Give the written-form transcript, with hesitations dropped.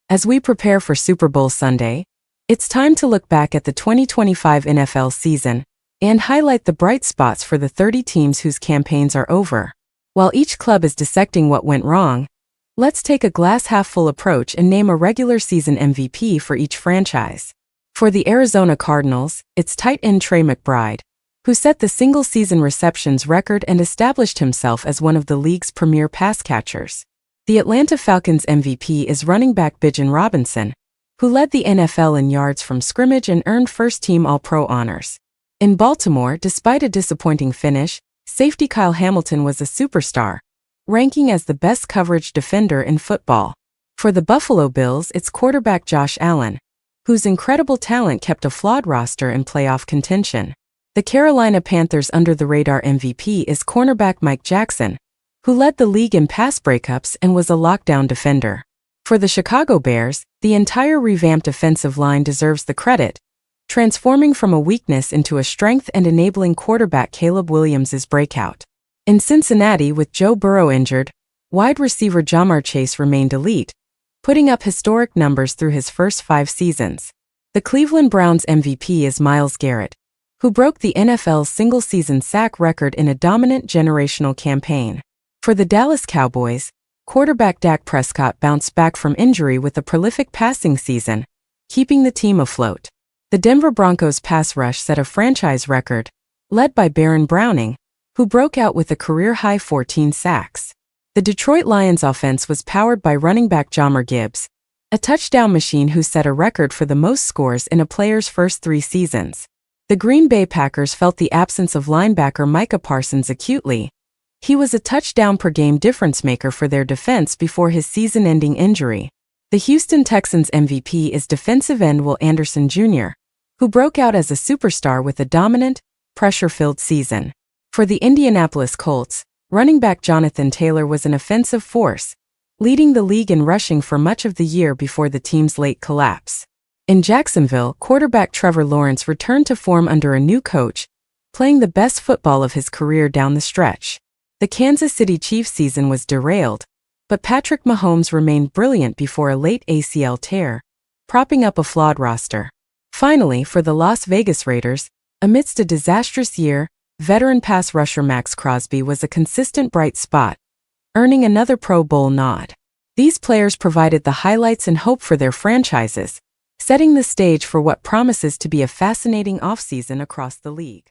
As we prepare for Super Bowl Sunday, it's time to look back at the 2025 NFL season and highlight the bright spots for the 30 teams whose campaigns are over. While each club is dissecting what went wrong, let's take a glass-half-full approach and name a regular season MVP for each franchise. For the Arizona Cardinals, it's tight end Trey McBride, who set the single-season receptions record and established himself as one of the league's premier pass catchers. The Atlanta Falcons MVP is running back Bijan Robinson, who led the NFL in yards from scrimmage and earned first-team All-Pro honors. In Baltimore, despite a disappointing finish, safety Kyle Hamilton was a superstar, ranking as the best coverage defender in football. For the Buffalo Bills, it's quarterback Josh Allen, whose incredible talent kept a flawed roster in playoff contention. The Carolina Panthers' under-the-radar MVP is cornerback Mike Jackson, who led the league in pass breakups and was a lockdown defender. For the Chicago Bears, the entire revamped offensive line deserves the credit, transforming from a weakness into a strength and enabling quarterback Caleb Williams' breakout. In Cincinnati, with Joe Burrow injured, wide receiver Ja'Marr Chase remained elite, putting up historic numbers through his first 5 seasons. The Cleveland Browns MVP is Myles Garrett, who broke the NFL's single-season sack record in a dominant generational campaign. For the Dallas Cowboys, quarterback Dak Prescott bounced back from injury with a prolific passing season, keeping the team afloat. The Denver Broncos pass rush set a franchise record, led by Baron Browning, who broke out with a career-high 14 sacks. The Detroit Lions offense was powered by running back Jahmyr Gibbs, a touchdown machine who set a record for the most scores in a player's first 3 seasons. The Green Bay Packers felt the absence of linebacker Micah Parsons acutely. He was a touchdown-per-game difference-maker for their defense before his season-ending injury. The Houston Texans MVP is defensive end Will Anderson Jr., who broke out as a superstar with a dominant, pressure-filled season. For the Indianapolis Colts, running back Jonathan Taylor was an offensive force, leading the league in rushing for much of the year before the team's late collapse. In Jacksonville, quarterback Trevor Lawrence returned to form under a new coach, playing the best football of his career down the stretch. The Kansas City Chiefs season was derailed, but Patrick Mahomes remained brilliant before a late ACL tear, propping up a flawed roster. Finally, for the Las Vegas Raiders, amidst a disastrous year, veteran pass rusher Max Crosby was a consistent bright spot, earning another Pro Bowl nod. These players provided the highlights and hope for their franchises, setting the stage for what promises to be a fascinating offseason across the league.